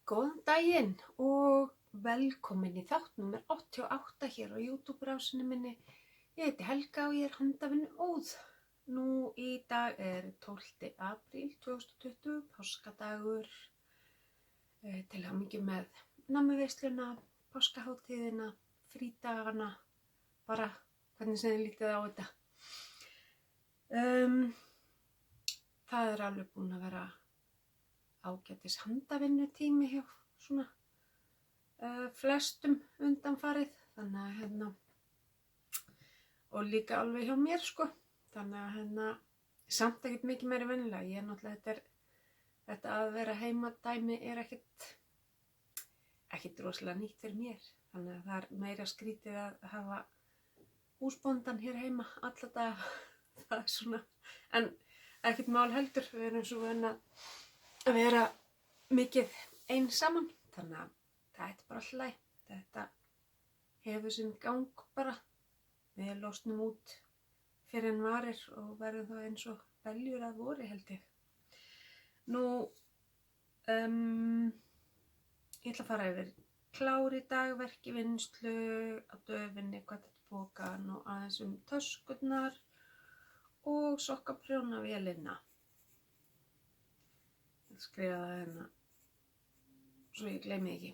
Góðan daginn og velkomin í þátt númer 88 hér á YouTube-rásinni minni. Ég heiti Helga og ég er handavinnu Óð. Nú í dag er 12. apríl 2020, páskadagur, til hamingju með nammiveisluna, páskaháttíðina, frídagana, bara hvernig sem þið lítið á þetta. Það er alveg búin að vera ágætis handavinnutími hjá svona flestum undanfarið, þannig að og líka alveg hjá mér sko, þannig að samt ekkert mikið meira venjulega. Ég náttúrulega, þetta að vera heimadæmi er ekkert rosalega nýtt fyrir mér, þannig að það er meira skrítið að hafa húsbóndan hér heima alla daga. Það er svona, en ekkert mál heldur, við erum svo að vera mikið einn saman, þannig að það er bara alltaf læg. Þetta hefur sinn gang bara. Við losnum út fyrir en varir og verðum þá eins og beljur að vori, held ég. Nú, ég ætla að fara yfir klár í dag, verki vinnslu, á döfinni, hvað þetta bókan og aðeins töskurnar og sokkaprjónavélina. Ég skrifa það hérna, svo ég gleymi ekki.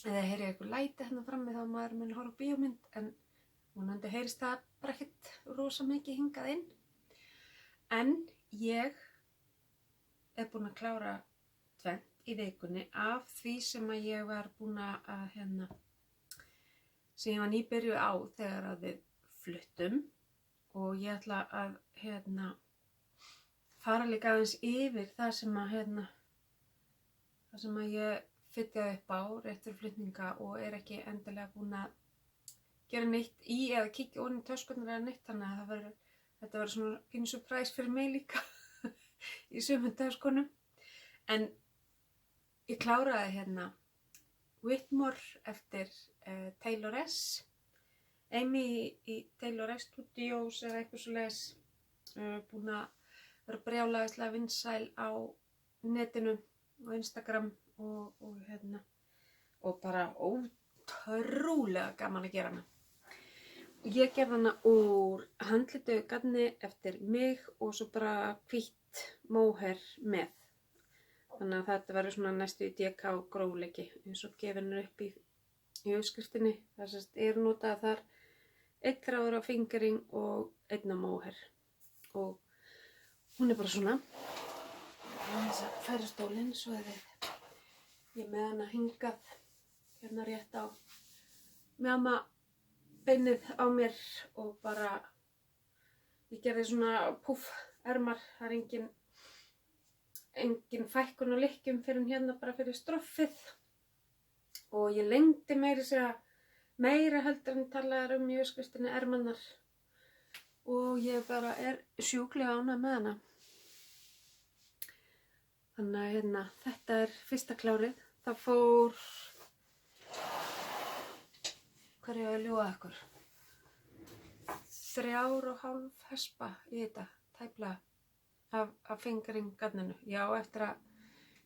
Eða heyri ég eitthvað læti hérna frammi þá maður mun horfa á bíómynd, en vonandi heyrist það bara ekkert rosa mikið hingað inn. En ég er búin að klára tvennt í vikunni af því sem að ég var búin að sem ég var nýbyrjuð á þegar að við fluttum, og ég ætla að fara líka aðeins yfir það sem að ég fytjaði upp á rétt fyrir flutninga og er ekki endilega búin að gera neitt í eða kíkja ofan í töskurnar eða neitt, þannig að þetta verður svona pínu surprise fyrir mig líka í sumum töskunum. En ég kláraði Whitmore eftir Taylor S. Amy í Taylor S Studios eða eitthvað svoleiðis, búin að vera brjálæðislega vinsæl á netinu og Instagram og bara ótrúlega gaman að gera hana. Og ég gerði hana úr handlituðu garni eftir mig og svo bara hvítt móher með. Þannig að þetta verður svona næstu í DK grófleiki eins og gefin er upp í uppskriftinni. Það er notað þar 1 þráður á fingering og 1 á móher. Og hún er bara svona. Þess að færa stólinn svo að ég með hana hingað hérna rétt á mjama beinið á mér og bara ég gerði svona puff ermar. Það er engin fækkun á lykkjum fyrir hérna bara fyrir stroffið, og ég lengdi meira heldur en talaði í uppskriftinni ermarnar, og ég bara er sjúklega ánægð með hana. Þannig að þetta er fyrsta klárið. Það fór, hvað er ég að ljúga ykkur? 3,5 hespa í þetta, tæplega, af fingering-garninu. Já, eftir að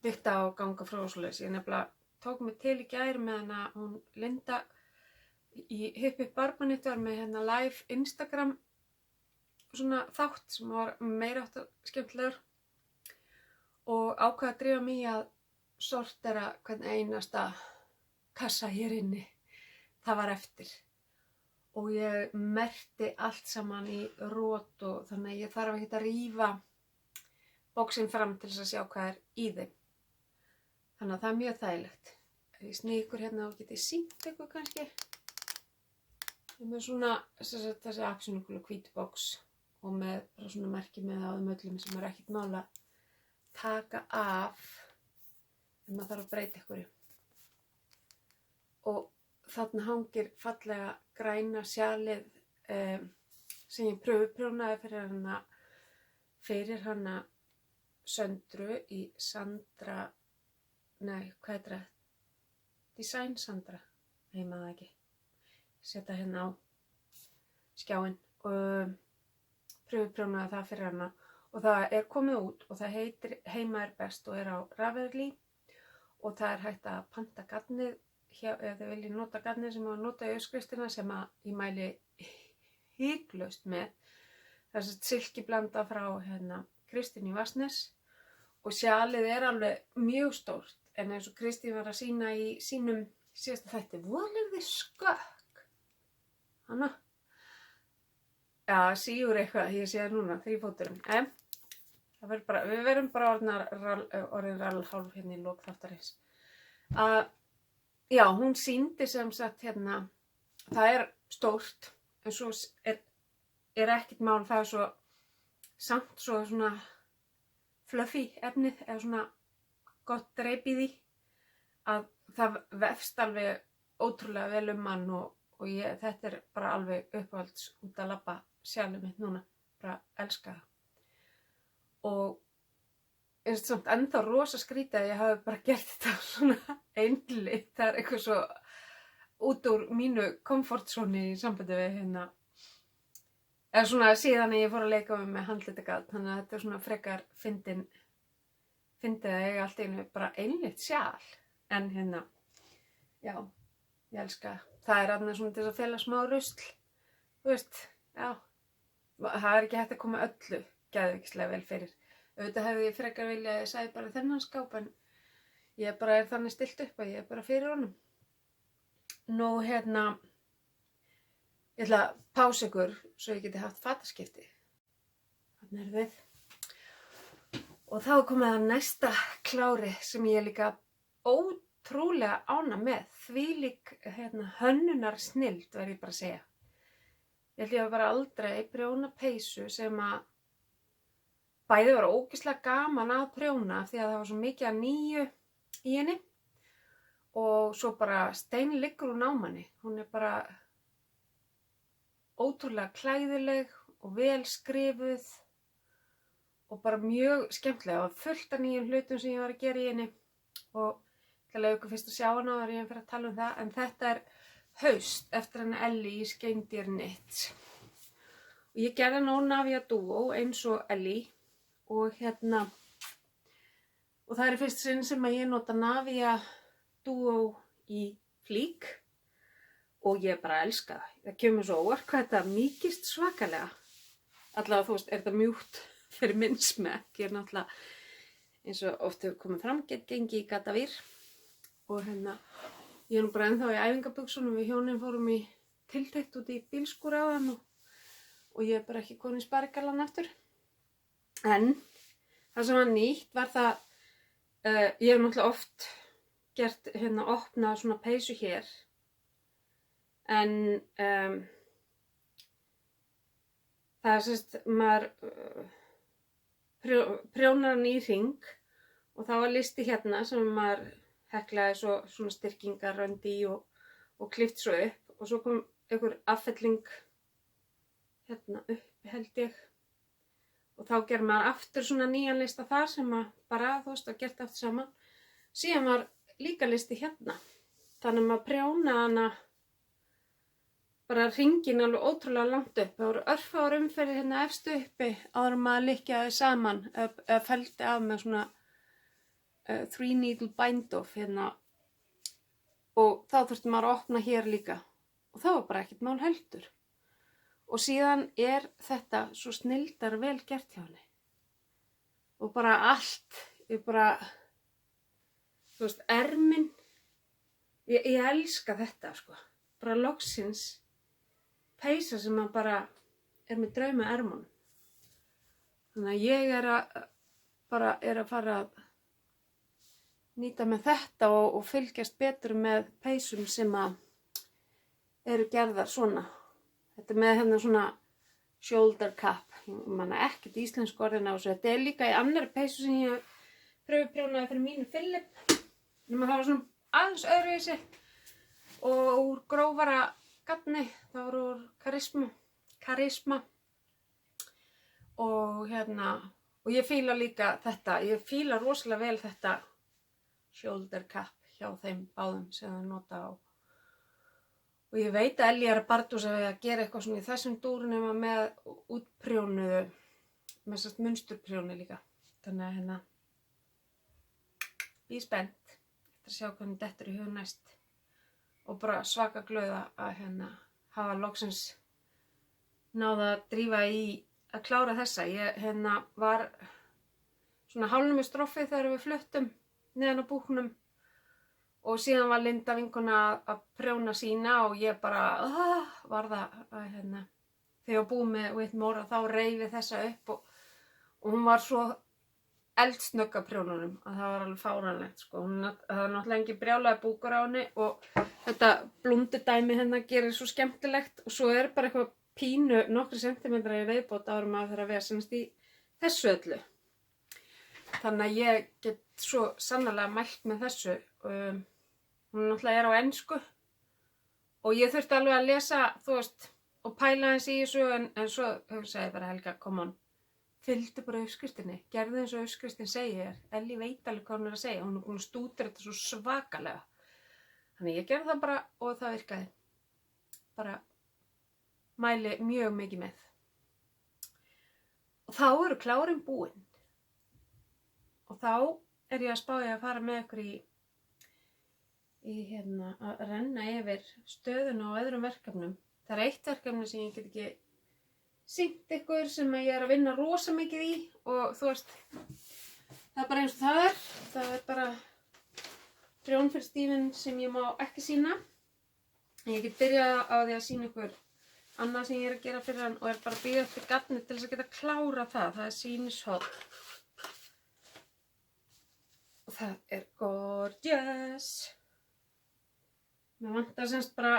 vikta og ganga frá svoleiðis. Ég nefnilega tók mig til í gær með hana, hún Linda í Hip Hip Barbanit var með live Instagram svona þátt sem var meira átt skemmtilegur, og ákvað að drífa mig í að sortera hvern einasta kassa hér inni. Það var eftir. Og ég merkti allt saman í rót, og þannig að ég þarf ekki að rífa bóksinn fram til þess að sjá hvað er í þeim. Þannig að það er mjög þægilegt. Ég sný ykkur hérna og geti sýnt ykkur kannski. Ég er með svona þessi appelsínugulu hvítu bóks og með svona merki með á þeim öllum sem er ekkert mál að taka af en maður þarf að breyta einhverju. Og þarna hangir fallega græna sjalið sem ég prjónaði fyrir hana Söndru í Sandra, nei, hvað heitir það? Design Sandra, ég maður það ekki. Setja hérna á skjáinn og prjónaði það fyrir hana. og það komið út og það heitir Heima best og á Ravelry og það hægt að panta garnið ef þið viljið nota garnið sem að nota í uppskriftina sem að ég mæli hiklaust með. Það silkiblanda frá Kristín í Vatnsnes og sjalið alveg mjög stórt en eins og Kristín var að sýna í sínum síðasta þætti, voðalega þið skökk. Hanna? Já, sígur eitthvað, ég sé það núna, 3 fóturum. Við verðum bara orðin rallhálf hérna í lok þáttarins. Já, hún sýndi sem sagt það stórt, en svo ekkert mál, það svo samt svo svona fluffy efnið, eða svona gott dreip í því, að það vefst alveg ótrúlega vel mann og þetta bara alveg uppáhalds út að labba sjálfum mitt núna, bara elska það. Og samt ennþá rosa skrítið að ég hafi bara gert þetta svona einli, það eitthvað svo út úr mínu komfortzóni í sambandi við eða svona síðan ég fór að leika með handlitagat, þannig að þetta svona frekar fyndið að ég allt einu bara einlitt sjál, en já, ég elska það aðna svona til að fela smá rusl, þú veist, já, það ekki hægt að koma öllu geðveikislega vel fyrir, auðvitað hefði ég frekar vilja að ég sæði bara þennan skáp, en ég bara þannig stillt upp að ég bara fyrir honum. Nú ég ætla að pása ykkur svo ég geti haft fataskipti. Þarna við. Og þá komið að næsta klári sem ég líka ótrúlega ánægð með. Þvílík hönnunar snilld verð ég bara að segja. Ég held ég bara aldrei prjóna peysu sem að bæði var ógeðslega gaman að prjóna því að það var svo mikið að nýju í henni. Og svo bara steinliggur hún á manni. Hún bara ótrúlega klæðileg og vel skrifuð og bara mjög skemmtilega og fullt af nýjum hlutum sem ég var að gera í henni og ég ætla ykkur fyrst að sjá hana þegar ég fyrir að tala um það, en þetta haust eftir hana Ellie í Skeindýr Knits og ég gerði hana úr Navia Duo eins og Ellie og og það fyrst sinn sem að ég nota Navia Duo í flík og ég bara elska það. Það kemur svo óvart hvað þetta mýkist svakalega. Allavega þú veist, þetta mjúkt fyrir minn smekk. Ég náttúrulega, eins og oft hefur komið fram, gengi í gatavír. Og ég nú bara ennþá í æfingabuxunum, við hjónin fórum í tiltekt út í bílskúr áðan og ég bara ekki komin í sparigallan eftir. En það sem var nýtt var það, ég hef náttúrulega oft gert opnað svona peysu hér. En það sérst, maður prjónar hann í hring og það var listi sem maður heklaði svona styrkingar röndi í og klift svo upp og svo kom einhver affelling upp held ég og þá gerir maður aftur svona nýjan lista þar sem að bara þú veist að gert aftur saman. Síðan var líka listi þannig að maður prjónaði hana bara hringin alveg ótrúlega langt upp. Það voru örfáar umferðir efstu uppi áður en maður lykkjaði saman eða felldi af með svona 3 needle bind off og þá þurfti maður að opna hér líka og það var bara ekkert mál heldur. Og síðan þetta svo snilldar vel gert hjá henni. Og bara allt, ég bara, þú veist, erminn, ég elska þetta sko, bara loksins peysa sem að bara með drauma ermunum. Þannig að ég að fara að nýta með þetta og fylgjast betur með peysum sem að eru gerðar svona. Þetta með svona shoulder cap, ég manna ekkert íslensku orðin á þessu. Þetta líka í annarri peysu sem ég prjónaði fyrir mínu Philip. Það var svona aðeins öðruvísi og úr grófara garni, það var úr karisma og og ég fíla líka þetta, ég fíla rosalega vel þetta shoulder cap hjá þeim báðum sem það nota á og ég veit að Ellie að bardúsa við að gera eitthvað svona í þessum dúrnum með útprjónuðu með sérst munsturprjóni líka. Þannig að hérna, ég er spennt eftir að sjá hvernig dettur í hug næst. Og bara svaka glöð að hérna hafa loksins náða að drífa í að klára þessa. Ég hérna var svona hálfnum í stroffið þegar við fluttum neðan á búknum og síðan var Linda vinkona að prjóna sína og ég bara var það að hérna þegar ég var búin með Whitmore þá reyfi þessa upp og hún var svo eldsnögg af prjónunum að það var alveg fáránlegt sko. Það var náttúrulega engin brjálaði búkur á henni og þetta blúndudæmi hérna gerir svo skemmtilegt og svo er bara eitthvað pínu nokkri sentimetrar í viðbót áður maður þegar að vesennast í þessu öllu. Þannig að ég get svo sannarlega mælt með þessu. Hún náttúrulega er á ensku og ég þurfti alveg að lesa, þú veist, og pæla eins í þessu en svo hugsaði ég bara Helga, come on, fylgdu bara uppskriftinni, gerðu eins og uppskriftin segir þér. Elli veit alveg hvað hún er að segja, hún er búin að stúdera þetta svo svakalega. Þannig ég gerði það bara og það virkaði. Bara mæli mjög mikið með. Og þá eru klárin búin. Og þá er ég að spá ég að fara með ykkur í hérna að renna yfir stöðuna og öðrum verkefnum. Það er eitt verkefni sem ég get ekki sýnt ykkur sem ég er að vinna rosa mikið í og þú veist, það er bara eins og það er. Það er bara prjón fyrir Stífinn sem ég má ekki sýna. En ég get byrjað á því að sýna ykkur annað sem ég er að gera fyrir hann og er bara að bíða eftir gatni til þess að geta klára það. Það er sýnishorn. Og það er gorgeous. Mér vantar semst bara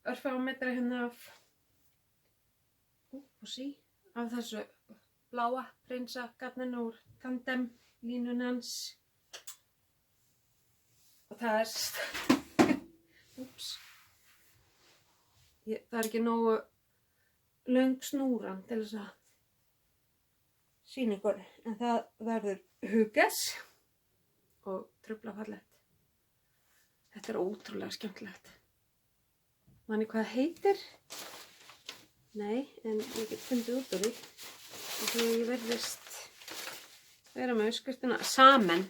örfá metra hérna af af þessu bláa prinsagatninu úr tandem línunni hans. Og það er það er ekki nógu löng snúran til þess að sýna ykkur en það verður hugas og trufla fallegt. Þetta er ótrúlega skemmtilegt. Man hvað það heitir? Nei, en ég get fundið út úr því. Og því ég verðist vera með uppskriftina Samen.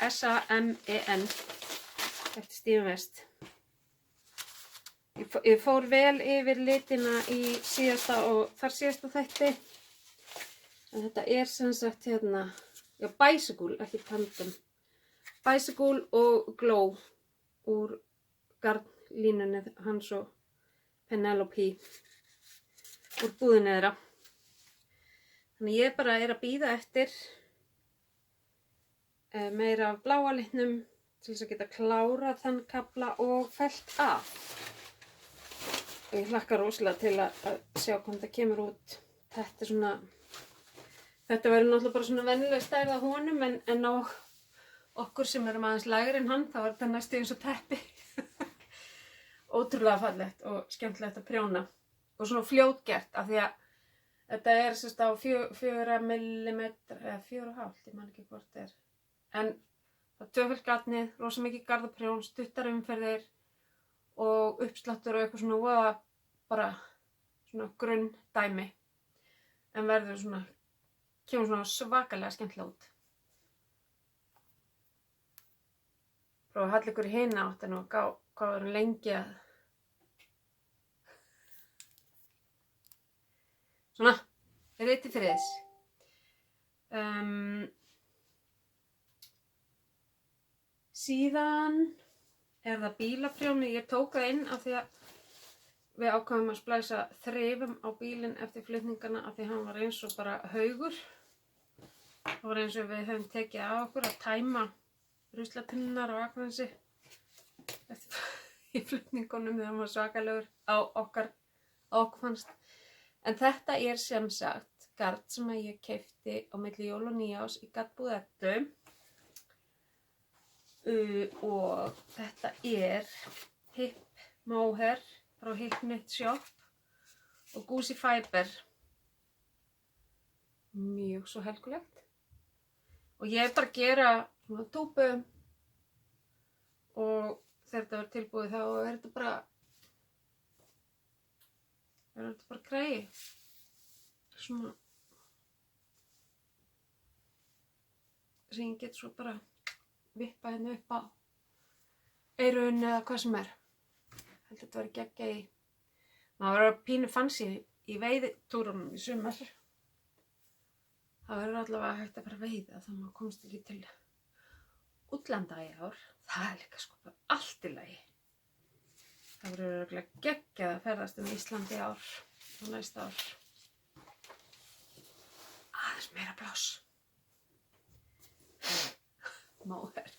S-A-M-E-N. Eftir Stífinn West. Ég fór vel yfir litina í síðasta og þar síðasta þætti. En þetta er sem sagt hérna, já, Bicycle, ekki Tandem. Bicycle og Glow úr garnlínunni hans og Penelope úr búðinni þeirra. Þannig ég bara er að bíða eftir meira af bláa litnum til þess að geta klárað þann kafla og fellt af. Og ég hlakka rosalega til að sjá hvernig það kemur út. Þetta er svona, þetta verður náttúrulega bara svona venjuleg stærð á honum en á okkur sem erum aðeins lægri en hann, þá er þetta næstu eins og teppi. Ótrúlega fallegt og skemmtilegt að prjóna. Og svona fljótgert af því að þetta er sérst á 4 mm eða 4,5, ég man ekki hvort það er. En það er tvöfalt gatnið, rosa mikið garðaprjón, stuttar umferðir og uppsláttur og eitthvað svona voða bara svona grunn dæmi. En verður svona, kemur svona svakalega skemmtilega út. Prófa að halla ykkur í hina áttina og hvað verður lengi að svona, reyti fyrir þess. Síðan er það bílaprjóni. Ég tók það inn af því að við ákváðum að splæsa þrifum á bílinn eftir flutningana af því hann var eins og bara haugur. Það var eins og við höfum tekið á okkur að tæma ruslatunnar og Akranesi eftir í flutningunum þegar hann var svakalegur á okkur fannst. En þetta er sem sagt gard sem ég keypti á milli jól og nýjárs í gatbúð Eddu. Og þetta er Hip Mohair frá Hip Knit Shop og Goosey Fiber. Mjög svo helgulegt. Og ég er bara að gera svona túpu og þegar þetta verður tilbúið þá er þetta bara græi. Svona sem ég get svo bara vippa hérna upp á eyrun eða hvað sem er. Þetta verður geggja í, maður verður pínu fancy í veiðitúrunum í sumar. Það verður allavega hægt að fara að veiða þannig að maður komst ekki til útlanda í ár. Það er líka sko bara allt í lagi. Það verður örugglega geggjað að ferðast Ísland í ár og næsta ár. Aðeins meira pláss. Móher.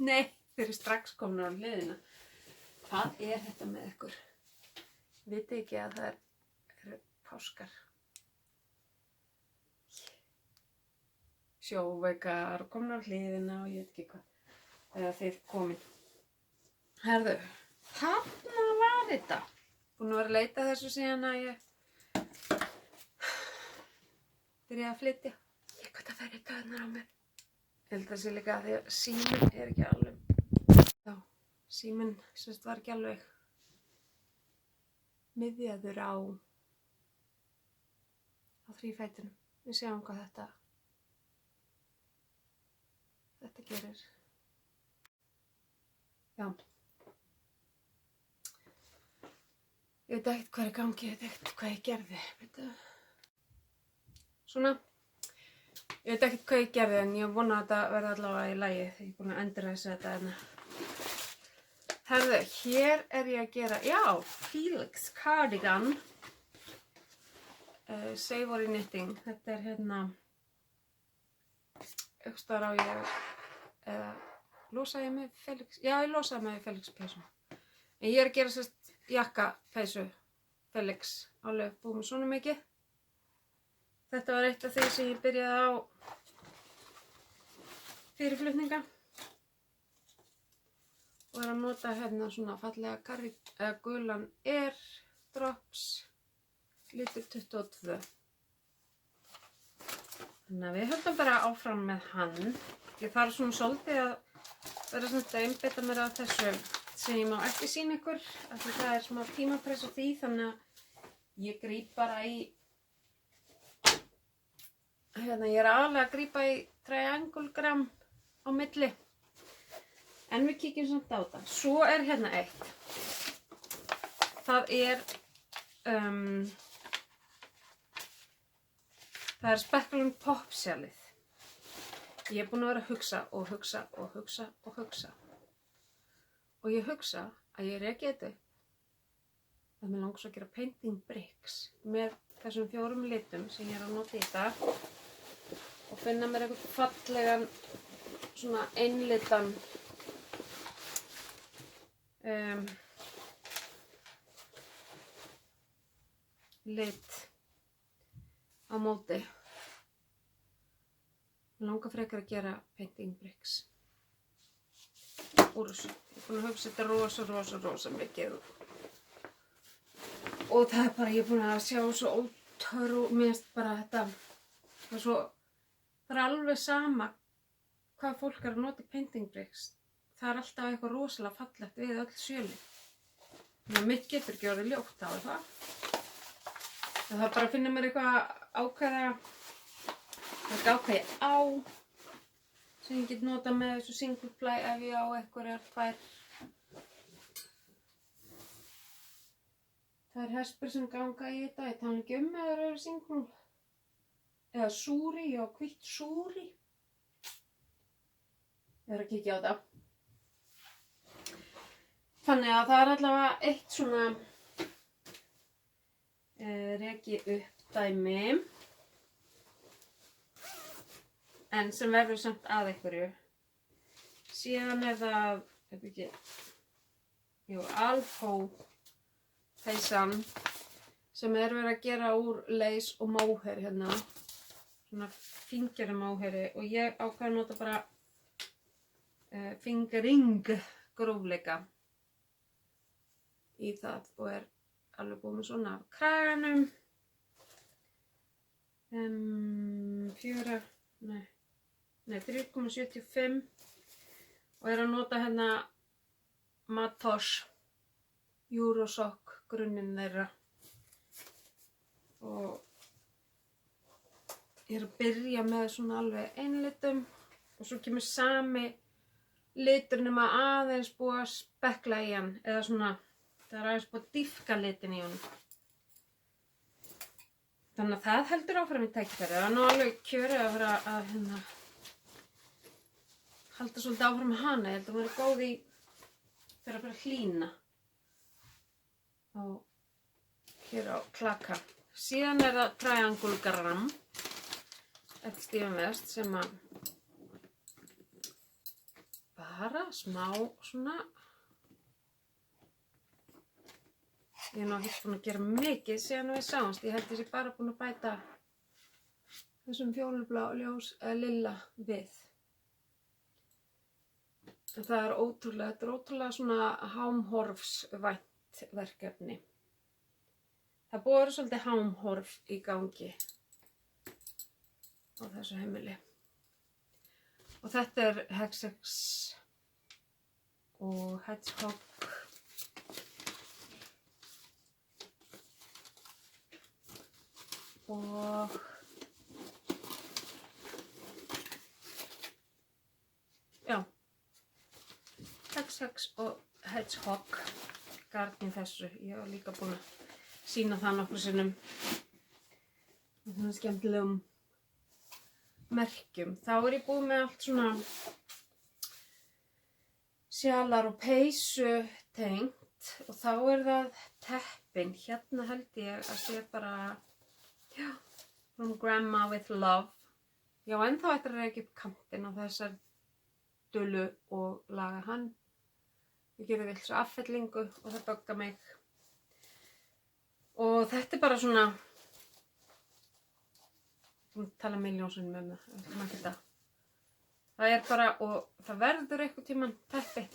Nei, þeir eru strax komin á hliðina. Hvað er þetta með ykkur? Vitið ekki að það eru páskar. Sjóveikar og komin á hliðina og ég veit ekki hvað. Eða þeir komin. Herðu, þarna var þetta. Búin að vera að leita þessu síðan að ég byrjaði að flytja. Ég gott að færi töðnar á mér. Ég held að sé líka að því að síminn er ekki alveg. Já, síminn semst var ekki alveg miðjaður á þrífætinum. Við sjáum hvað þetta gerir. Já. Ég veit ekkert hvað er í gangi, ég veit ekkert hvað ég gerði. Svona. Ég veit ekkert hvað ég gerði en ég vona að þetta verði allavega í lagi þegar ég er búin að endurræsa þetta hérna. Herðu, hér er ég að gera, já, Felix cardigan. Savory knitting. Þetta er hérna, aukstar á ég, eða losaði ég með Felix, já ég losaði með Felix peysu. En ég er að gera sérst jakka peysu Felix, alveg búið með svona mikið. Þetta var eitt af því sem ég byrjaði á fyrirflutninga og er að nota hérna svona fallega gulan Air Drops litur 22. Þannig að við höldum bara áfram með hann. Ég þarf svona svolítið að vera svona að einbeita mér af þessu sem ég má ekki sýna ykkur af því það er smá tímapress á því þannig að ég gríp bara í hérna, ég er aðalega að grípa í triangulgram á milli. En við kíkjum samt á þetta. Svo er hérna eitt. Það er Speculum Popsjalið. Ég er búin að vera að hugsa og hugsa og hugsa og hugsa. Og ég hugsa að ég reki þetta upp. Það mér langar svo að gera painting bricks með þessum 4 litum sem ég er að nota í þetta. Og finna mér eitthvað fallegan, svona einlitan lit á móti. Mér langar frekar að gera painting bricks úr þessu. Ég er búin að hugsa þetta rosa mikið. Og það er bara, ég er búin að sjá svo mér finnst bara þetta, það er svo, það er alveg sama hvað fólk er að nota í painting bricks. Það er alltaf eitthvað rosalega fallegt við öll sjöli. Þannig að mitt getur ekki orðið ljótt, þá er það. Það er bara að finna mér eitthvað ákveði á sem ég get nota með þessu single ply ef ég á einhverjar tvær hespur sem ganga í þetta. Ég tala ekki eða það eru single eða súri, ég á hvítt súri. Ég er að kíkja á þetta. Þannig að það er allavega eitt svona reki uppdæmi en sem verður samt að einhverju. Síðan er það, Alfó peysan sem er verið að gera úr leys og móhair hérna. Svona fingera móhairi og ég ákvað að nota bara fingering grófleika í það og er alveg búið með svona af kraganum. 3,75 og er að nota hérna Matos Eurosock grunninn þeirra og ég er að byrja með svona alveg einlitum og svo kemur sami litur nema aðeins búið að spekla í hann, eða svona, það er aðeins búið að dýpka litin í honum. Þannig að það heldur áfram í tækifæri. Það er nú alveg kjörið að vera að halda svolítið áfram með hana. Ég held að hún er góð í þegar að fara að hlýna. Og hér á klaka. Síðan er það Triangle Gram eftir Stephen West sem að bara smá svona. Ég er nú ekki búin að gera mikið síðan við sáumst. Ég held ég sé bara búin að bæta þessum fjólublá ljós lilla við. En það er ótrúlega svona hámhorfsvænt verkefni. Það búið að vera svolítið hámhorf í gangi á þessu heimili. Og þetta er Hexax og Hedgehog. Og já, Hexax og Hedgehog garn í þessu. Ég var líka búin að sýna það nokkrum sinnum með svona skemmtilegum merkjum. Þá er ég búin með allt svona sjalar og peysu tengt og þá er það teppin. Hérna held ég að sé bara From Grandma with Love. Já, en þá ættir að reyka upp kantinn á þessar dulu og laga hann. Ég gerði vill svo affellingu og það böggar mig. Og þetta er bara svona, ég er að tala miljónsinnum það, það er bara, og það verður einhvern tímann teppi.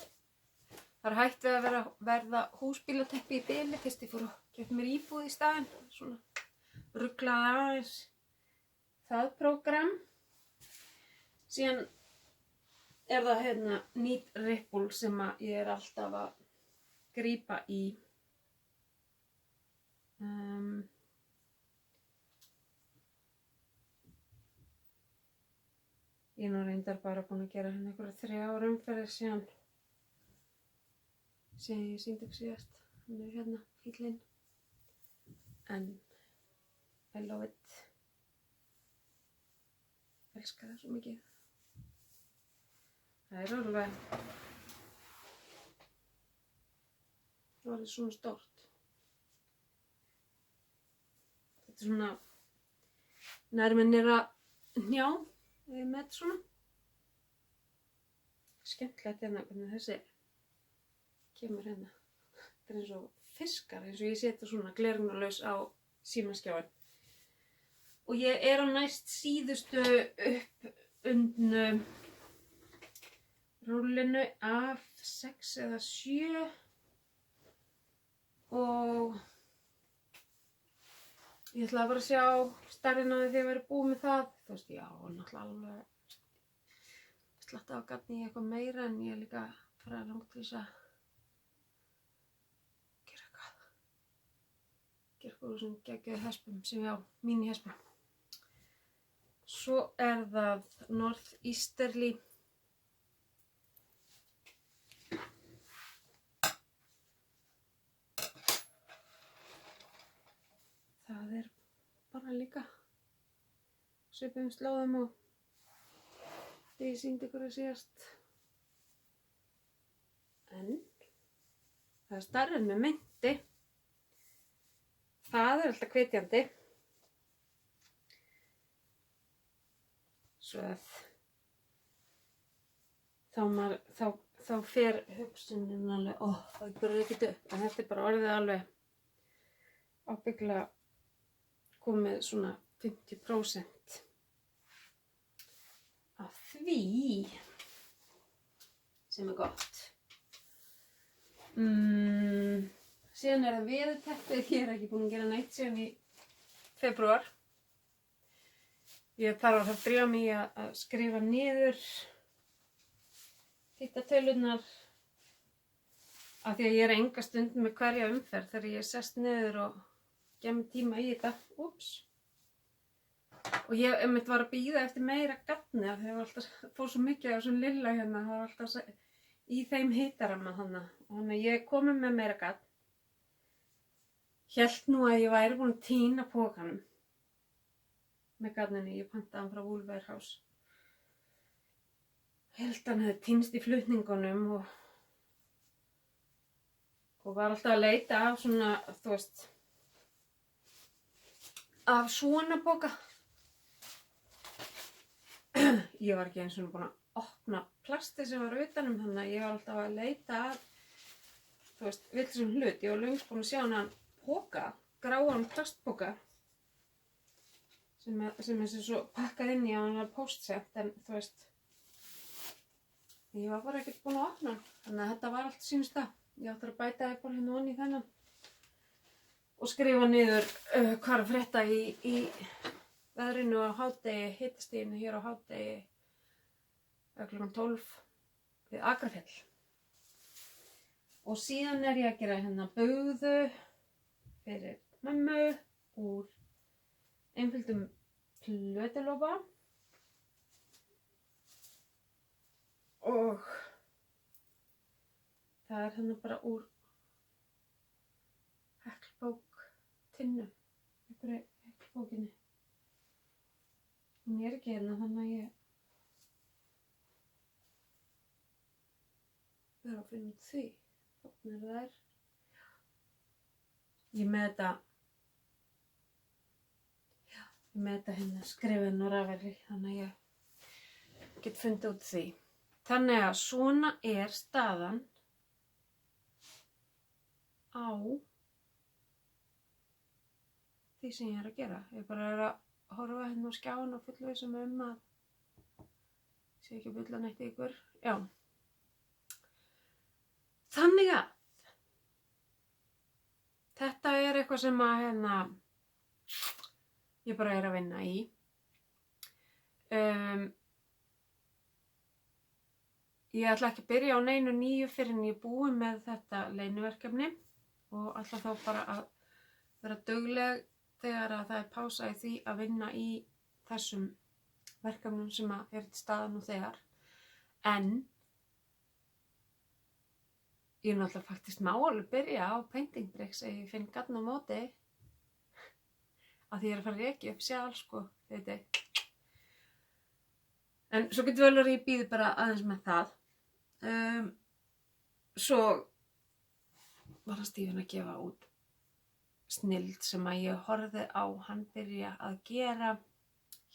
Það er hægt við að verða húsbílateppi í bili fyrst ég fór að keypti mér íbúð í staðinn, svona. Ruglaði aðeins það prógram. Síðan er það Neat Ripple sem ég er alltaf að grípa í. Ég er nú reyndar bara búin að gera einhverja 3 umferðir síðan ég sýndi ykkur síðast. Hann er fíllinn. En I love it. Elskar það svo mikið. Það er alveg. Það er svona stórt. Þetta er svona nærmennir að njá með svona. Skemmtilegt hvernig þessi kemur hérna. Þetta er eins og fiskar, eins og ég seti svona gleraugnalaus á símaskjáin. Og ég er á næst síðustu uppundnu rúllinu af 6 eða 7 og ég ætla bara að sjá stærðina þegar ég verið búið með það. Þú veist, já, náttúrulega alveg slatta af garni í eitthvað meira en ég er líka fara langt til þess að gera eitthvað úr sem geggjuðu hespum sem ég á, mínihespum. Svo er það Northeasterly. Það er bara líka svipuðum slóðum og því ég sýndi ykkur að síðast. En það er stærri en með meinti. Það er alltaf hvetjandi. Svo að þá fer hugsunin alveg, það byrjar ekkert upp. En þetta er bara orðið alveg ábyggilega komið svona 50% af því sem er gott. Síðan er það veðurteppið. Ég er ekki búin að gera neitt síðan í febrúar. Ég þarf að drífa mig að skrifa niður hitatölurnar af því að ég er enga stund með hverja umferð þegar ég sest niður og gef mér tíma í þetta. Úps. Og ég einmitt var að bíða eftir meira gatni af því að það var alltaf fór svo mikið af þessum lilla hérna, það var alltaf í þeim hitaramma hana. Og þannig að ég komið með meira gatn. Hélt nú að ég væri búin að tína pokanum með gatninu, ég pantaði hann frá Woolworths. Hélt hann hefði týnst í flutningunum og var alltaf að leita af svona, þú veist, af svona poka. Ég var ekki eins og búin að opna plasti sem var utanum, þannig að ég var alltaf að leita að, þú veist, vitlausum hlut. Ég var löngu búin að sjá hann poka, gráan plastpoka, sem er svo pakkað inn í að hann var póstsett, en þú veist, ég var bara ekkert búin að opna hann, þannig að þetta var allt sínst það. Ég átti að bæta það bara hérna onni í þennan og skrifa niður hvað er að frétta í veðrinu á hádegi, hitastiginu hér á hádegi klukkan 12 við Akrafjall. Og síðan er ég að gera hérna bugðu fyrir mömmu úr einföldum plötulopa og það er hérna bara úr Heklbók tinnu, einhverju Heklbókinni. Hún er ekki hérna þannig að ég verður að finna út því. Þannig er það. Ég með þetta hérna skrifin og rafverði, þannig að ég get fundið út því. Þannig að svona er staðan á því sem ég er að gera. Ég bara er að horfa hérna á skjáin og fullvissum að sé ekki að bulla neitt í ykkur. Já. Þannig að þetta er eitthvað sem að hérna ég bara er að vinna í. Ég ætla ekki að byrja á neinu nýju fyrir en ég er búin með þetta leyniverkefni og ætla þá bara að vera dugleg þegar að það er pása í því að vinna í þessum verkefnum sem að er til staðar nú þegar. En ég náttúrulega faktist má alveg byrja á painting bricks ef ég finn gatn á móti að því ég er að fara að rekja upp sjálf, sko, þetta. En svo getur vel að ég býði bara aðeins með það. Svo var hann Stífinn að gefa út snilld sem að ég horfði á hann byrja að gera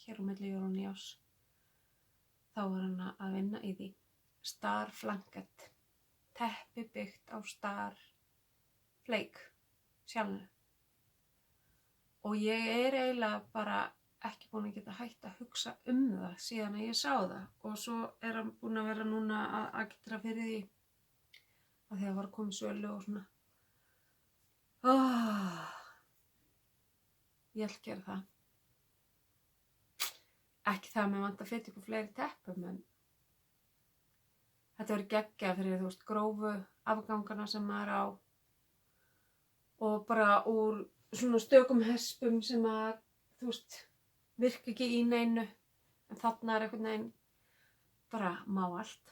hér á milli jól og nýárs. Þá var hann að vinna í því. Star Flanket. Teppi byggt á Star Flake sjálfur. Og ég er eiginlega bara ekki búin að geta hægt að hugsa það síðan að ég sá það. Og svo er hann búin að vera núna að agitra fyrir því að því að var að koma sölu og svona. Ég ætla að gera það. Ekki það að mér vantar að feta ykkur fleiri teppum, en þetta verður geggjað fyrir, þú veist, grófu afgangana sem maður á og bara úr svona stökum hespum sem að, þú veist, virka ekki í neinu, en þarna er einhvern veginn bara má allt.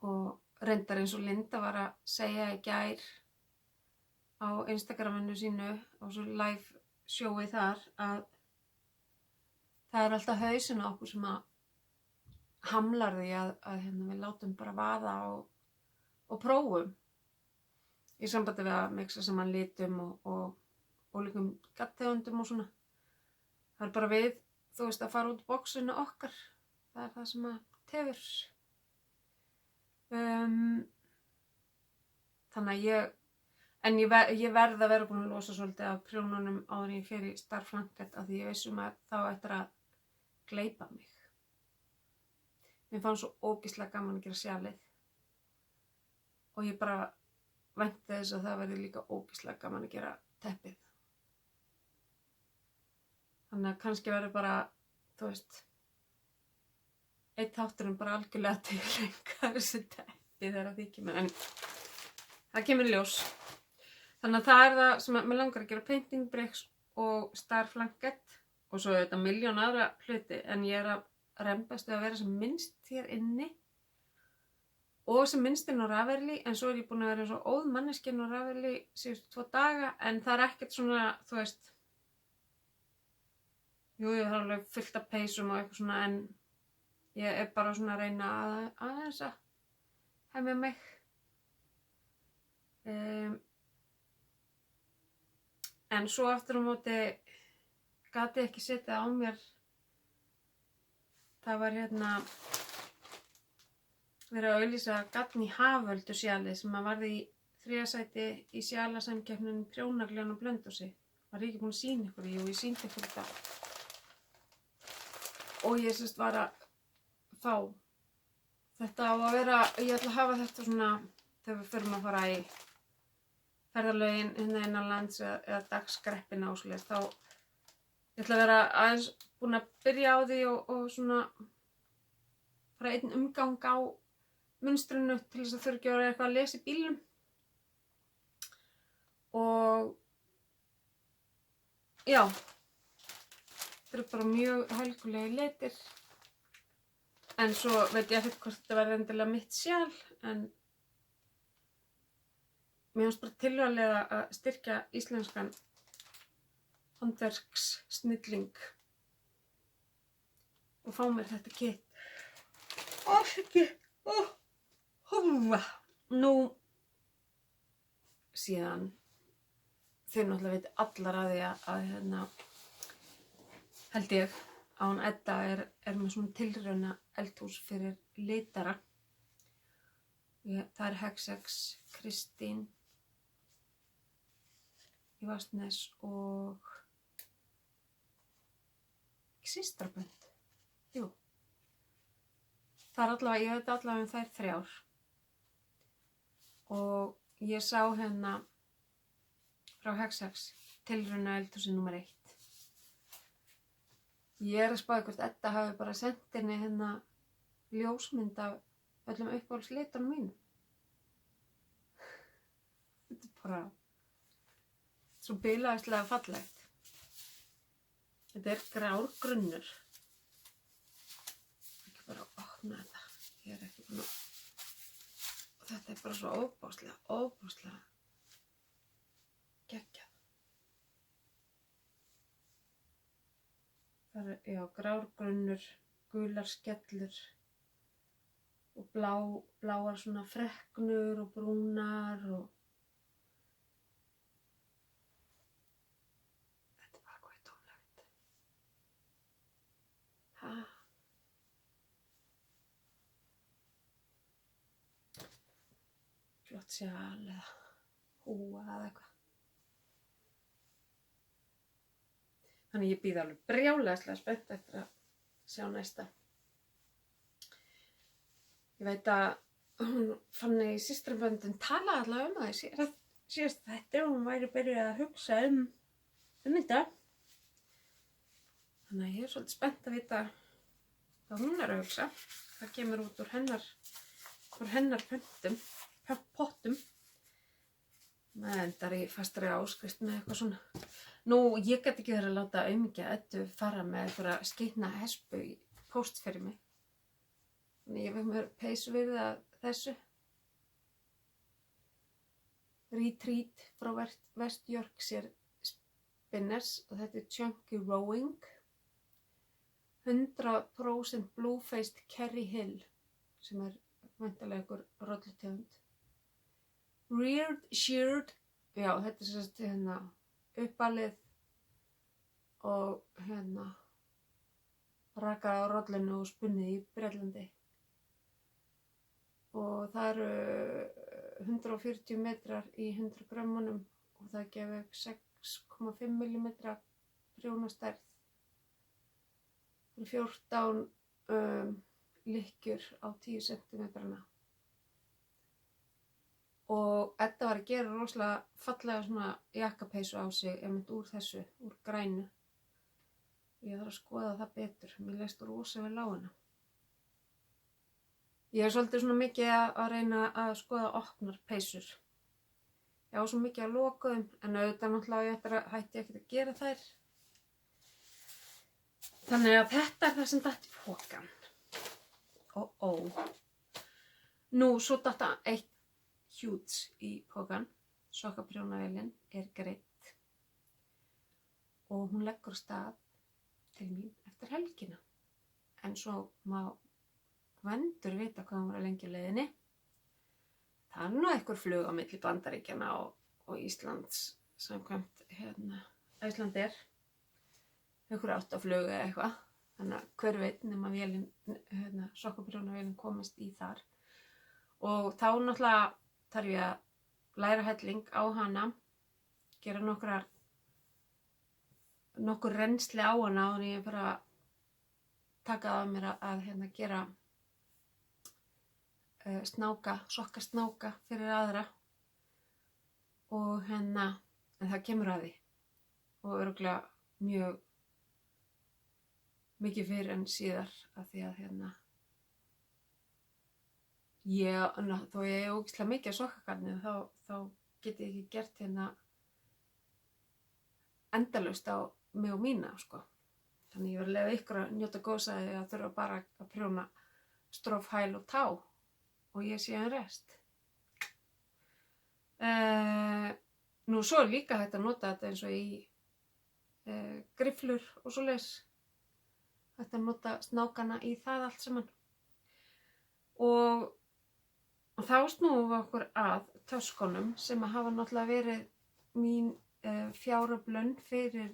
Og reyndar eins og Linda var að segja í gær á Instagraminu sínu og svo live sjói þar að það er alltaf hausinn á okkur sem að hamlar því að hérna, við látum bara vaða og prófum í sambandi við að mixa saman litum og ólíkum gatttegundum og svona. Það er bara við, þú veist, að fara út boxinu okkar. Það er það sem að tefur. Þannig að ég verð að vera búin að losa svolítið af prjónunum áður en ég fer í Star Flanket af því ég veist að þá ættir að gleypa mig. Mér fannst svo ógeðslega gaman að gera sjálfið og ég bara vænti þess að það verði líka ógeðslega gaman að gera teppið. Þannig að kannski verður bara, þú veist, einn þátturinn bara algjörlega til lengar þessi teppi þegar því kemur, en það kemur ljós. Þannig að það er það sem mér langar að gera, painting bricks og Star Flanket og svo þetta miljón aðra hluti, en ég er að rembast við að vera sem minnst hér inni og sem minnst inn á rafeyri, en svo er ég búin að vera eins og óð manneskinn á rafeyri síðustu 2 daga, en það er ekkert svona, þú veist, jú, ég har alveg fullt af peysum og eitthvað svona, en ég er bara svona að reyna aðeins að hemja mig. En svo aftur á móti gat ég ekki setið á mér. Það var hérna verið að auglýsa Gagn í Haföldu sjali sem að varði í 3. sæti í sjalasamkeppninni Prjónaglan og Blönduósi. Var ég ekki búin að sýna ykkur? Jú, ég sýndi ykkur þetta. Og ég sérst var að fá þetta á að vera, ég ætla að hafa þetta svona þegar við förum að fara í ferðalögin hérna innan lands eða dagskreppina og svoleiðis, þá ég ætla að vera aðeins búin að byrja á því og svona fara einn umgang á munstrinu til þess að þurfa ekki að vera eitthvað að lesa í bílnum. Og já, þetta eru bara mjög helgulegi litir, en svo veit ég ekkert hvort þetta verði endilega mitt sjal, en mér finnst bara tilvalið að styrkja íslenskan handverkssnilling og fá mér þetta kit. Nú, síðan, þið náttúrulega veit allar að því að hérna, held ég, að hún Edda er með svona tilrauna eldhús fyrir litara. Það er Hexex, Kristín í Vatnsnes og ekki systrabönd. Jú. Það er allavega, ég veit allavega þær 3. Og ég sá hérna frá Hexex tilrauna eldhúsi númer 1. Ég er að spá hvort Edda hafi bara sendt henni hérna ljósmynd af öllum uppáhaldslitunum mínum. Þetta er bara svo bilaðislega fallegt. Þetta er grár grunnur. Ekki bara að opna þetta. Ég er ekki búin að... Og þetta er bara svo óbáslega geggjað. Það er, já, grár grunnur, gular skellur og bláar svona freknur og brúnar og þetta er bara hvað tómlegt. Flott sjal eða húa eða eitthvað. Þannig ég bíð alveg brjálæðislega spennt eftir að sjá næsta. Ég veit að hún Fanny í systraböndin talaði allavega um það síðast þetta og hún væri byrjuð að hugsa um þetta. Þannig að ég er svolítið spennt að vita hvað hún er að hugsa. Það kemur út úr hennar pottum. Það endar í fastri áskrift með eitthvað svona. Nú, ég get ekki verið að láta aumingja Eddu fara með einhverja skytna hespu í póst fyrir mig. Þannig ég fekk mér peysu við að þessu. Retreat frá West Yorkshire Spinners og þetta er Chunky Rowing. 100% Blue-Faced Kerry Hill sem er væntanlega einhver rollutegund. Reared Sheared, já þetta er sérst hérna uppalið og hérna rakað á rollinu og spunnið í Bretlandi. Og það eru 140 metrar í 100 grammunum og það gefur 6,5 mm prjónastærð. Það eru 14 lykkjur á 10 cm. Og Edda var að gera rosalega fallega svona jakkapeysu á sig einmitt úr þessu, úr grænu. Ég þarf að skoða það betur, mér leist rosa vel á hana. Ég er svolítið svona mikið að reyna að skoða opnar peysur. Ég á svo mikið að loka þeim, en auðvitað náttúrulega hætti ég ekkert að gera þær. Þannig að þetta það sem datt í pokann. Nú, svo datt eitt hjúts í pokann. Sokkaprjónavélin greidd og hún leggur af stað til mín eftir helgina. En svo má Gvendur vita hvað hún var lengi á leiðinni. Það nú einhver flug á milli Bandaríkjanna og Íslands samkvæmt Icelandair. Einhver 8 flug eða eitthvað. Þannig að hver veit nema vélin, sokkaprjónavélin komist í þar. Og þá náttúrulega þarf ég að læra helling á hana, gera nokkur reynsli á hana og ég bara taka það að mér að gera sokkasnáka fyrir aðra og en það kemur að því og örugglega mjög mikið fyrr en síðar af því að þó ég er ógeðslega mikið af sokkagarni þá get ég ekki gert endalaust á mig og mína sko. Þannig ég verð að leyfa ykkur að njóta góðs að ég þurfa bara að prjóna stróf, hæl og tá og ég sé rest. Nú svo er líka hægt að nota þetta eins og í grifflur og svoleiðis. Hægt að nota snákana í það allt saman. Og þá snúum við okkur að töskunum sem hafa náttúrulega verið mín fjáröflun fyrir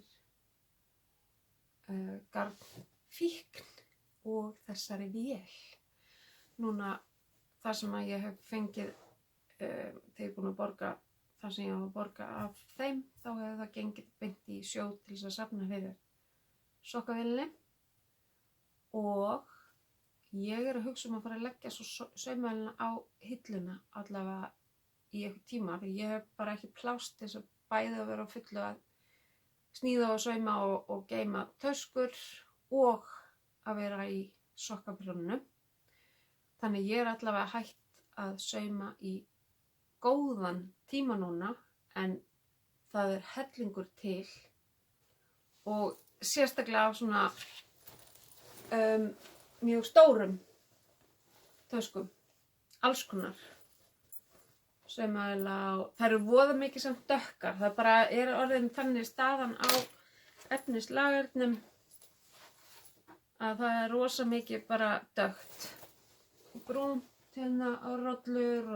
garðfíkn og þessari vél. Núna það sem að ég hef fengið þegar ég er búin að borga það sem ég á að borga af þeim, þá hefur það gengið beint í sjóð til þess að safna fyrir sokkavélinni og ég er að hugsa að fara að leggja svo saumavélina á hilluna allavega í einhver tíma fyrir ég hef bara ekki pláss til þess að bæði að vera á fullu að sníða og sauma og geyma töskur og að vera í sokkaprjónunum. Þannig ég er allavega hætt að sauma í góðan tíma núna en það er hellingur til og sérstaklega á svona mjög stórum töskum, alls konar. Það eru voða mikið samt dökkar, það bara orðin þannig staðan á efnislagernum að það er rosa mikið bara dökkt. Brúnt á rollur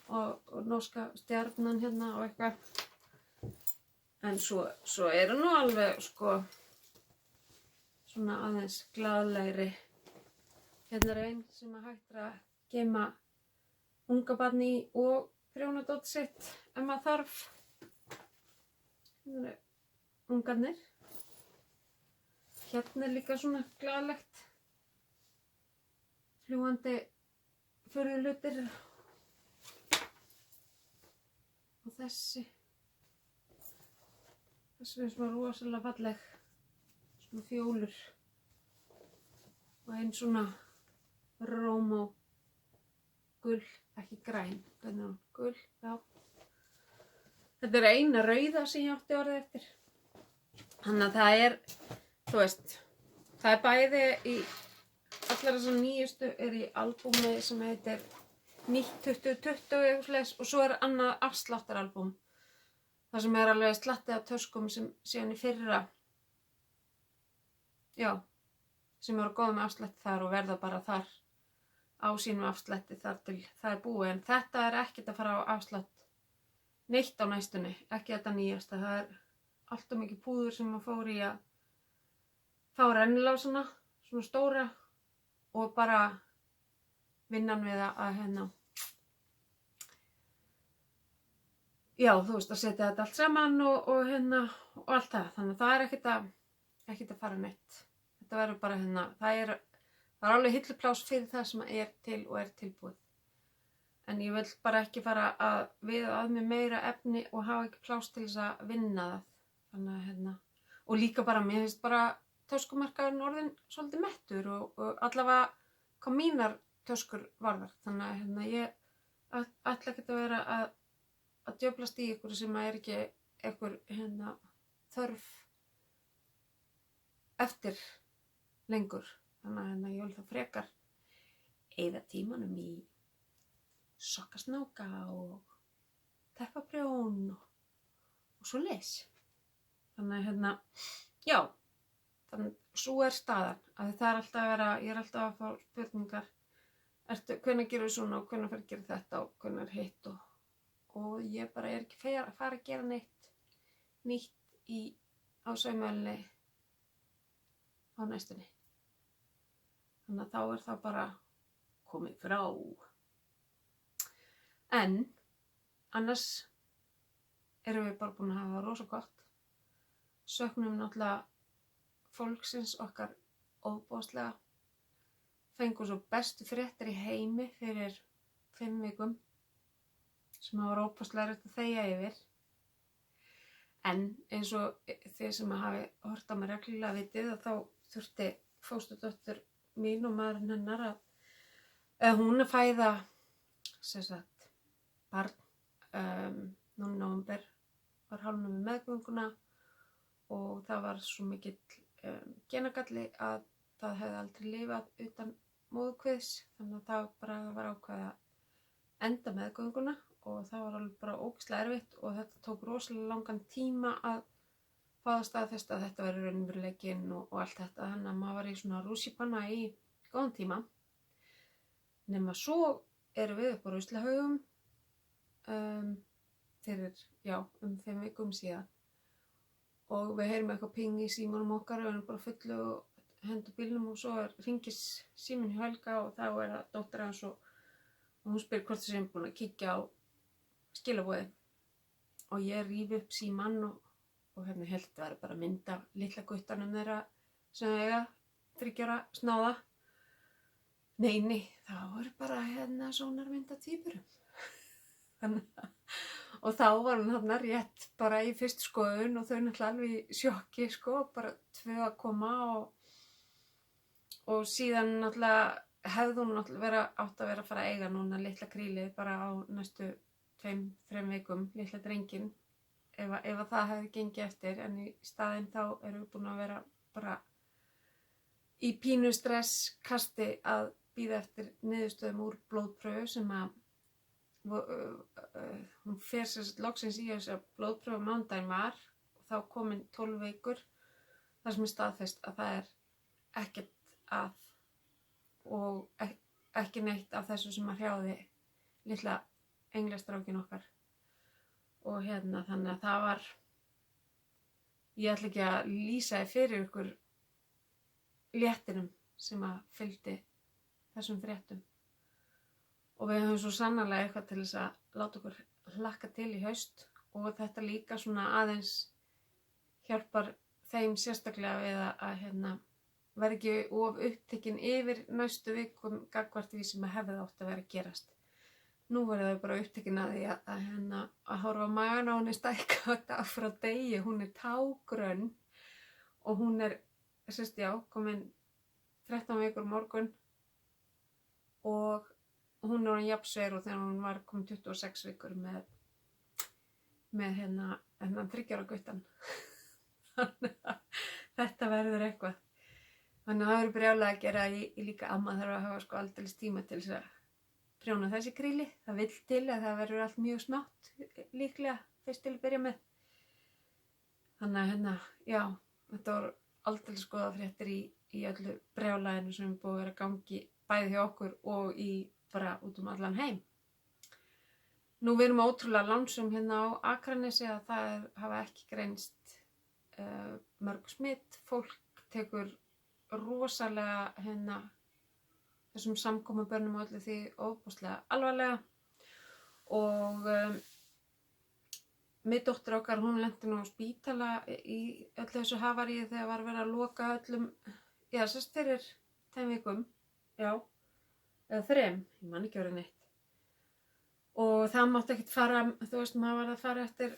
og norska stjarnan og eitthvað. En svo eru nú alveg sko svona aðeins glaðlegri. Hérna er ein sem hægt að geyma ungabarn í og prjónadót sitt ef maður þarf. Hérna eru ungarnir. Hérna er líka svona glaðlegt. Fljúgandi furðuhlutir. Og þessi finnst mér rosalega falleg. Svona fjólur. Og einn svona rómó gull, ekki græn, hvernig er hún? Gull, já. Þetta er eina rauða sem ég átti orðið eftir. Þannig að það er, þú veist, það er bæði í, allar þessar nýjustu er í albúmi sem heitir Nýtt 2020 eitthvað svoleiðis og svo er annað afsláttaralbúm. Það sem er alveg slattið af töskum sem síðan í fyrra, já, sem eru góð með afslætti þar og verða bara þar á sínum afslætti þar til það er búið. En þetta er ekkert að fara á afslátt neitt á næstunni, ekki þetta nýjasta. Það er alltaf mikið púður sem maður fór í að fá rennilásana, svona stóra og bara vinnan við að já, þú veist, að setja þetta allt saman og allt það. Þannig að það er ekkert að fara neitt. Þetta verður bara það er alveg hillupláss fyrir það sem er til og er tilbúið. En ég vil bara ekki fara að viða að mér meira efni og hafa ekki pláss til þess að vinna það. Þannig að og líka bara, mér finnst bara töskumarkaðurinn orðinn svolítið mettur og allavega hvað mínar töskur varðar. Þannig að ég ætla ekkert að vera að djöflast í ykkur sem er ekki ykkur þörf eftir lengur. Þannig að ég vil það frekar eyða tímanum í sokkasnáka og teppaprjón og svo leys. Þannig að já, þannig svo staðan. Að það alltaf að vera, ég alltaf að fá spurningar. Hvenær gerum við svona og hvenær fer að gera þetta og hvenær hitt og ég bara ekki að fara að gera nýtt á saumavélinni á næstunni. Þannig að þá það bara komið frá. En annars erum við bara búin að hafa rosa gott. Söknum náttúrulega fólksins okkar ofboðslega. Fengum svo bestu fréttir í heimi fyrir 5 vikum sem það var ofboðslega erfitt að þegja yfir. En eins og þið sem hafi hort á mig reglulega vitið að þá þurfti fósturdóttir mín og maðurinn hennar að hún að fæða barn núna í nóvember var hálfnum með meðgönguna og það var svo mikill genagalli að það hefði aldrei lifað utan móðurkviðs, þannig að það bara var ákveðið að enda meðgönguna og það var alveg bara ógeðslega erfitt og þetta tók rosalega langan tíma að fá það staðfest að þetta væri raunveruleikinn og allt þetta, þannig að maður var í svona rússípanna í góðan tíma. Nema svo erum við upp á ruslahaugum fyrir, 5 vikum síðan og við heyrum eitthvað ping í símanum okkar og við erum bara fullu og hendur bílnum og svo hringir síminn hjá Helga og þá það dóttir hans og hún spyr hvort þau séum búin að kíkja á skilaboðið og ég rífi upp símann og held það væri bara mynd af litla guttanum þeirra sem eiga 3 ára snáða. Nei, það voru bara sónarmynd af tvíburum. Og þá var hún rétt bara í fyrstu skoðun og þau náttúrulega alveg í sjokki bara 2 að koma og síðan náttúrulega hefði hún náttúrulega átt að vera að fara að eiga núna litla krílið bara á næstu 2-3 vikum, litla drenginn ef að það hefði gengið eftir, en í staðinn þá erum við búin að vera bara í pínu stresskasti að bíða eftir niðurstöðum úr blóðpröfu sem að hún fer loksins í þess að blóðpröfu mánudaginn var og þá komin 12 vikur þar sem staðfest að það ekkert að og ekki neitt af þessu sem að hrjáði litla englastrákin okkar og þannig að það var, ég ætla ekki að lýsa fyrir ykkur léttinum sem að fylgdi þessum fréttum og við höfum svo sannarlega eitthvað til þess að láta okkur hlakka til í haust og þetta líka svona aðeins hjálpar þeim sérstaklega við að verði ekki of upptekin yfir næstu vikum gagnvart því sem að hefði átt að vera að gerast. Nú verður þau bara upptekin að því að horfa á magan á henni stækka dag frá degi, hún tágrönn og hún komin 13 vikur morgun og hún orðin jafn sveir og þegar hún var komin 26 vikur með 3 ára guttan. Þannig að þetta verður eitthvað. Þannig að það verður brjálega að gera, ég líka amma þarf að hafa aldeilis tíma til þess að prjóna þessi kríli. Það vill til að það verður allt mjög smátt líklega fyrst til að byrja með. Þannig að já, þetta voru aldeilis góða fréttir í öllu brjálæðinu sem er búið að vera gangi bæði hjá okkur og bara út allan heim. Nú við erum ótrúlega lánsum á Akranesi að það hafa ekki greinst mörg smitt. Fólk tekur rosalega þessum samkomubörnum og öllu því ofboðslega alvarlega og miðdóttir okkar, hún lenti nú á spítala í öllu þessu havaríi þegar var verið að loka öllum, fyrir 5 vikum, eða 3, ég man ekki verið neitt. Og það mátti ekkert fara, maður var að fara eftir,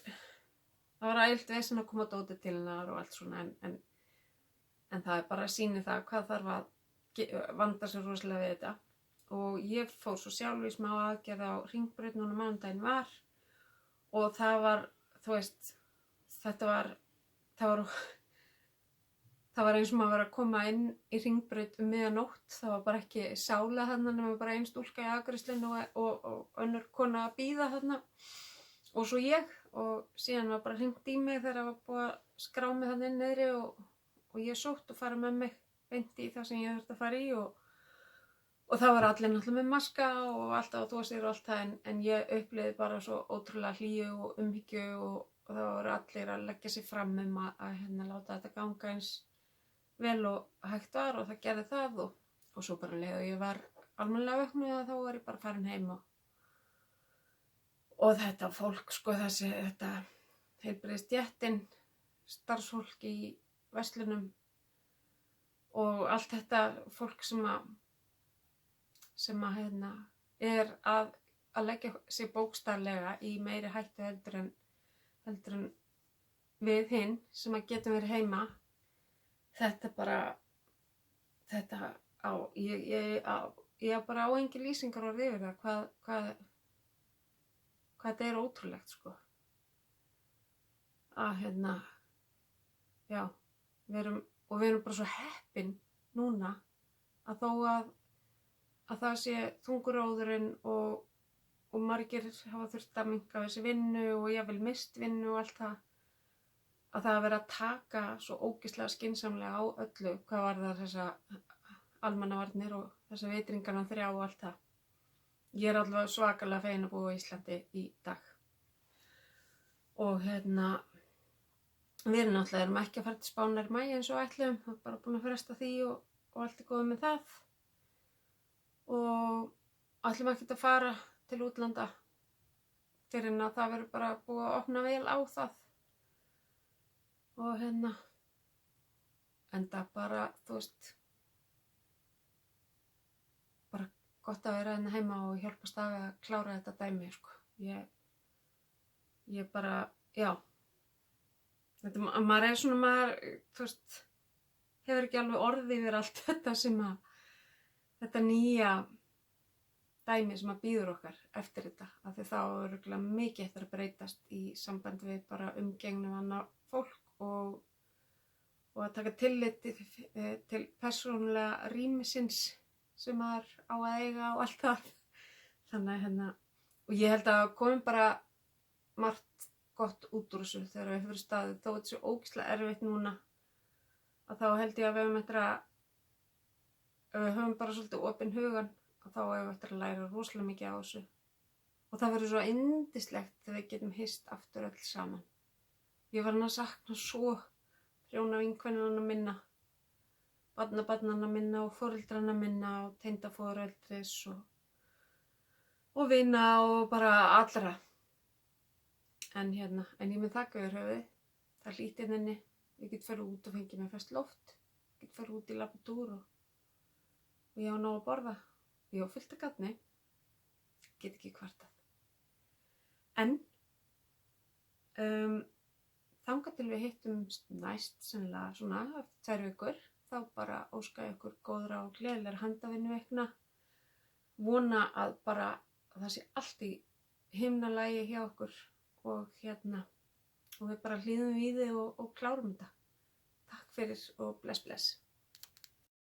það var ælt vesen að koma dótið til hennar og allt svona, en það bara sýnir það hvað þarf að vanda sér rosalega við þetta. Og ég fór svo sjálf í smá aðgerð á Hringbraut núna mánudaginn var og það var, það það var eins og maður var að koma inn í Hringbraut miðjanótt, það var bara ekki sála þarna nema bara ein stúlka í afgreiðslunni og önnur kona að bíða þarna og svo ég og síðan var bara hringt í mig þegar það var búið að skrá mig þarna inn niðri og ég sótt og fara með mig beint í það sem ég þurfti að fara í og það var allir náttúrulega með maska og alltaf að þvo sér og allt það en ég upplifði bara svo ótrúlega hlýju og umhyggju og það voru allir að leggja sig fram að hérna láta þetta ganga eins vel og hægt var og það gerði það og svo bara leið og ég var almennilega vöknuð og þá var ég bara farin heim og þetta fólk sko þetta heilbrigðisstéttin, starfsfólk í verslunum og allt þetta fólk sem að hérna að leggja sig bókstaflega í meiri hættu heldur en við hinn sem að getum verið heima. Þetta bara, ég bara á engin lýsingar orð yfir það, hvað þetta er ótrúlegt, sko. Að hérna, já, við erum bara svo heppin núna að þó að það sé þunguróðurinn og margir hafa þurft að minnka þessi vinnu og jafnvel mist vinnu og allt það. Að það að vera að taka svo ógeðslega skynsamlega á öllu hvað varðar þessa almannavarnir og þessa vitringarna 3 og allt það. Ég er allavega svakalega fegin að búa á Íslandi í dag. Og hérna, við erum ekki að fara til Spánar í maí eins og ætluðum, það er bara búin að fresta því og allt er góð með það. Og ætlum ekki að fara til útlanda fyrir en að það verður bara búið að opna vel á það. Og hérna, enda bara, þú veist, bara gott að vera hérna heima og hjálpast að klára þetta dæmi, sko. Ég bara, já, maður er svona, þú veist, hefur ekki alveg orðið yfir allt þetta þetta nýja dæmi sem að býður okkar eftir þetta. Af því þá er örugglega mikið eftir að breytast í sambandi við bara umgengni við annað fólk. Og að taka tillit til persónulega rýmisins sem maður á að eiga og allt það. Þannig hérna, og ég held að komum bara margt gott út úr þessu þegar við hefur staðið, þó þetta sé ógeðslega erfitt núna, að þá held ég að við höfum bara svolítið opinn hugan, og þá hefum við eftir að læra rosalega mikið á þessu. Og það verður svo yndislegt þegar við getum hist aftur öll saman. Ég var að sakna svo prjóna vinkvennanna minna, barnabannanna minna og foreldrana minna og tengdaforeldris og vina og bara allra. En ég mun þakka yfir höfuðið, það hlýtt inni, ég get farið út og fengið mér ferskt loft, ég get farið út í labbitúr og ég á nóg að borða, ég á fullt af gatni, get ekki kvartað. En þangað til við hittumst næst sennilega svona eftir 2 vikur, þá bara óska ég ykkur góðra og gleðilegra handavinnuvikna. Vona að bara það sé allt í himnalagi hjá okkur og við bara hlýðum í þið og klárum þetta. Takk fyrir og bless bless.